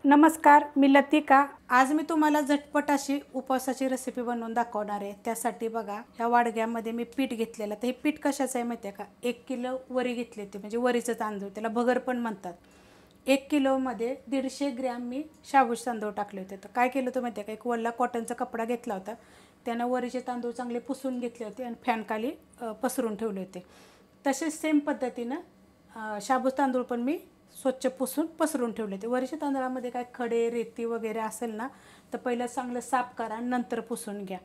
नमस्कार, मी लतिका। आज मी तुम्हाला झटपट अशी उपवासाची रेसिपी बनवून दाखवणार आहे। त्यासाठी बघा, ह्या वाडग्यामध्ये मी पीठ घेतलेलं। तर हे पीठ कशाचं आहे माहिती आहे का? 1 किलो वरी घेतली होती, म्हणजे वरीचं तांदूळ, त्याला भगर पण म्हणतात। 1 किलोमध्ये 150 ग्रॅम मी शाबूचे तांदूळ टाकले होते। तर काय केलं होतं माहिती आहे का? एक वल्ला कॉटनचा कपडा घेतला होता, त्यानं वरीचे तांदूळ चांगले पुसून घेतले होते आणि फॅनखाली पसरून ठेवले होते। तसेच सेम पद्धतीनं शाबूचे तांदूळ पण मी स्वच्छ पुसून पसरून ठेवले ते। वरीच्या तांदळामध्ये काय खडे रेती वगैरे असेल ना, तर पहिलं चांगलं साफ करा आणि नंतर पुसून घ्या।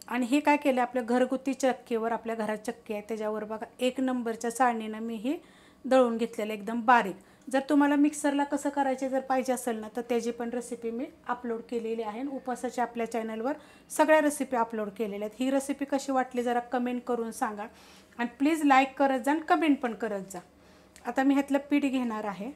आणि हे काय केलं, आपल्या घरगुती चक्कीवर, आपल्या घरात चक्की आहे त्याच्यावर बघा 1 नंबरच्या चाळणीनं मी हे दळून घेतलेलं एकदम बारीक। जर तुम्हाला मिक्सरला कसं करायचे जर पाहिजे असेल ना, तर त्याची पण रेसिपी मी अपलोड केलेली आहे। उपवासाच्या आपल्या चॅनलवर सगळ्या रेसिपी अपलोड केलेल्या आहेत। ही रेसिपी कशी वाटली जरा कमेंट करून सांगा आणि प्लीज लाईक करत जा आणि कमेंट पण करत जा। आता मी ह्यातलं पीठ घेणार आहे।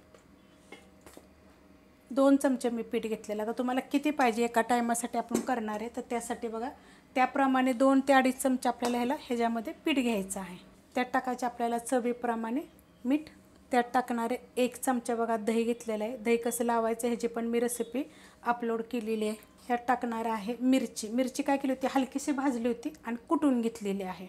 2 चमचे मी पीठ घेतलेलं। आता तुम्हाला किती पाहिजे एका टायमासाठी आपण करणार आहे, तर त्यासाठी बघा त्याप्रमाणे 2 ते 2.5 चमचे आपल्याला ह्याच्यामध्ये पीठ घ्यायचं आहे। त्यात टाकायचे आपल्याला चवीप्रमाणे मीठ। त्यात टाकणारे 1 चमचा बघा दही घेतलेलं आहे। दही कसं लावायचं ह्याची पण मी रेसिपी अपलोड केलेली आहे। ह्यात टाकणार आहे मिरची काय केली होती, हलकीशी भाजली होती आणि कुटून घेतलेली आहे।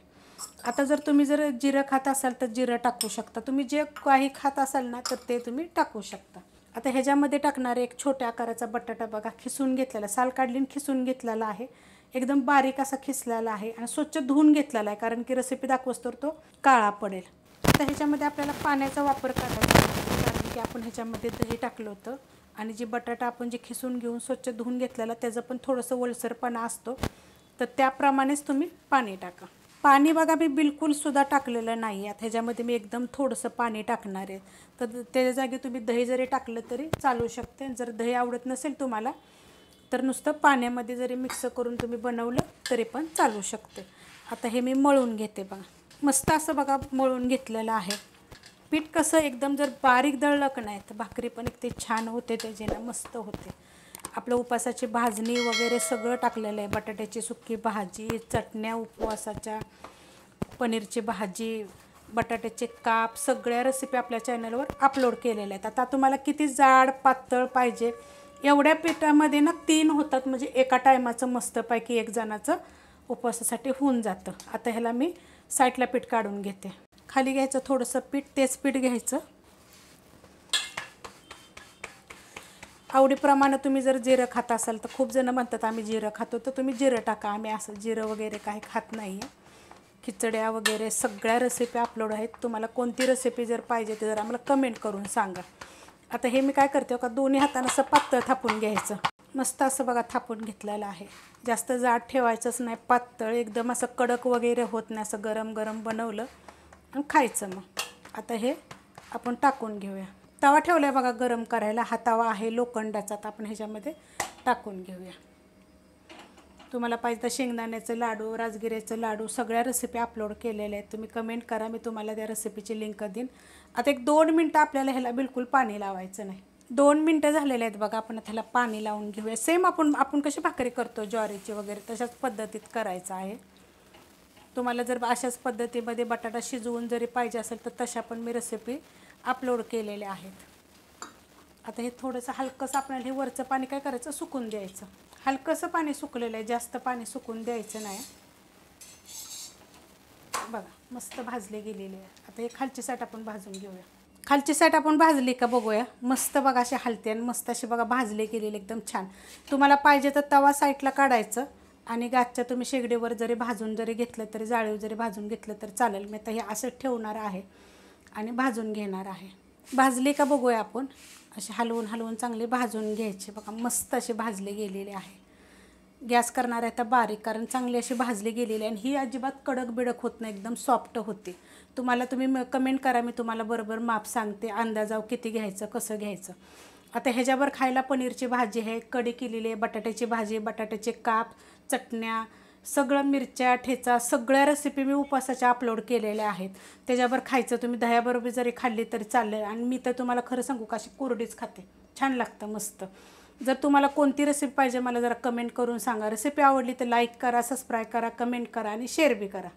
आता जर तुम्ही जिरं खात असाल तर जिरं टाकू शकता, तुम्ही जे काही खात असाल ना तर ते तुम्ही टाकू शकता। आता ह्याच्यामध्ये टाकणारे एक छोट्या आकाराचा बटाटा बघा खिसून घेतलेला, साल काढली आणि खिसून घेतलेला आहे। एकदम बारीक असा खिसलेला आहे आणि स्वच्छ धुवून घेतलेला आहे, कारण की रेसिपी दाखवस तर तो काळा पडेल। आता ह्याच्यामध्ये आपल्याला पाण्याचा वापर करायचा आहे, कारण की आपण ह्याच्यामध्ये दही टाकलं होतं आणि जे बटाटा आपण जे खिसून घेऊन स्वच्छ धुवून घेतलेला त्याचं पण थोडंसं ओलसरपणा असतो, तर त्याप्रमाणेच तुम्ही पाणी टाका। पाणी बघा मी बिलकुलसुद्धा टाकलेलं नाही आहे। ह्याच्यामध्ये मी एकदम थोडंसं पाणी टाकणार आहे, तर त्याच्या जागी तुम्ही दही जरी टाकलं तरी चालू शकते। जर दही आवडत नसेल तुम्हाला तर नुसतं पाण्यामध्ये जरी मिक्स करून तुम्ही बनवलं तरी पण चालू शकते। आता हे मी मळून घेते बघा, मस्त असं बघा मळून घेतलेलं आहे। पीठ कसं एकदम जर बारीक दळलं का नाही तर भाकरी पण ते छान होते, त्याच्याला मस्त होते। आपलं उपवासाची भाजणी वगैरे सगळं टाकलेलं आहे, बटाट्याची सुकी भाजी, चटण्या उपवासाच्या, पनीरची भाजी, बटाट्याचे काप, सगळ्या रेसिपी आपल्या चॅनलवर अपलोड केलेल्या आहेत। आता तुम्हाला किती जाड पातळ पाहिजे, एवढ्या पिठामध्ये ना 3 होतात, म्हणजे एका टायमाचं मस्तपैकी एक जणाचं उपवासासाठी होऊन जातं। आता ह्याला मी साईडला पीठ काढून घेते। खाली घ्यायचं थोडंसं पीठ, तेच पीठ घ्यायचं। आवडीप्रमाणे तुम्ही जर जिरं खात असाल तर खूप जण म्हणतात आम्ही जिरं खातो, तर तुम्ही जिरं टाका। आम्ही असं जिरं वगैरे काही खात नाही आहे। खिचड्या वगैरे सगळ्या रेसिपी अपलोड आहेत, तुम्हाला कोणती रेसिपी जर पाहिजे ते जर आम्हाला कमेंट करून सांगा। आता हे मी काय करते का, दोन्ही हातानं असं पातळ थापून घ्यायचं। मस्त असं बघा थापून घेतलेलं आहे। जास्त जाड ठेवायचंच नाही, पातळ एकदम असं कडक वगैरे होत नाही, असं गरम गरम बनवलं आणि खायचं मग। आता हे आपण टाकून घेऊया। तवा ठेवला आहे बघा गरम करायला, हा तवा आहे लोखंडाचा, तर आपण ह्याच्यामध्ये टाकून घेऊया। तुम्हाला पाहिजे तर शेंगदाण्याचं लाडू, राजगिऱ्याचं लाडू, सगळ्या रेसिपी अपलोड केलेल्या आहेत, तुम्ही कमेंट करा, मी तुम्हाला त्या रेसिपीची लिंक देईन। आता एक 2 मिनटं आपल्याला ह्याला बिलकुल पाणी लावायचं नाही। 2 मिनटं झालेले आहेत बघा, आपण त्याला पाणी लावून घेऊया। सेम आपण कशी भाकरी करतो ज्वारीची वगैरे तशाच पद्धतीत करायचं आहे। तुम्हाला जर अशाच पद्धतीमध्ये बटाटा शिजवून जरी पाहिजे असेल तर तशा पण मी रेसिपी अपलोड केलेल्या आहेत। आता हे थोडंसं हलकंसं आपल्याला हे वरचं पाणी काय करायचं, सुकून द्यायचं। हलकंसं पाणी सुकलेलं आहे, जास्त पाणी सुकून द्यायचं नाही। बघा मस्त भाजले गेलेले आहे। आता हे खालची साईड आपण भाजून घेऊया। खालची साईड आपण भाजली का बघूया, मस्त बघा अशी हलते आणि मस्त अशी बघा भाजले गेलेले एकदम छान। तुम्हाला पाहिजे तर तवा साईडला काढायचं आणि गाठच्या तुम्ही शेगडीवर जरी भाजून जरी घेतलं तरी, जाळीवर जरी भाजून घेतलं तर चालेल। मी आता हे असं ठेवणार आहे आणि भाजून घेणार आहे। भाजली का बघूया आपण, अशी हलवून हलवून चांगली भाजून घ्यायची बघा, मस्त अशी भाजले गेलेले आहे। गॅस करणार आहे आता बारीक, कारण चांगली अशी भाजली गेलेली आहे आणि ही अजिबात कडक बिडक होत नाही, एकदम सॉफ्ट होते। तुम्ही कमेंट करा, मी तुम्हाला बरोबर माप सांगते, अंदाजाव किती घ्यायचं कसं घ्यायचं। आता ह्याच्यावर खायला पनीरची भाजी आहे, कढी केलेली आहे, बटाट्याची भाजी, बटाट्याचे काप, चटण्या, सगळं मिरच्या ठेचा, सगळ्या रेसिपी मी उपवासाच्या अपलोड केलेल्या आहेत। त्याच्यावर खायचं, तुम्ही दह्याबरोबर जरी खाल्ली तरी चालेल। आणि मी तर तुम्हाला खरं सांगू का, अशी कोरडीच खाते, छान लागतं मस्त। जर तुम्हाला कोणती रेसिपी पाहिजे मला जरा कमेंट करून सांगा। रेसिपी आवडली तर लाईक करा, सबस्क्राईब करा, कमेंट करा आणि शेअर बी करा।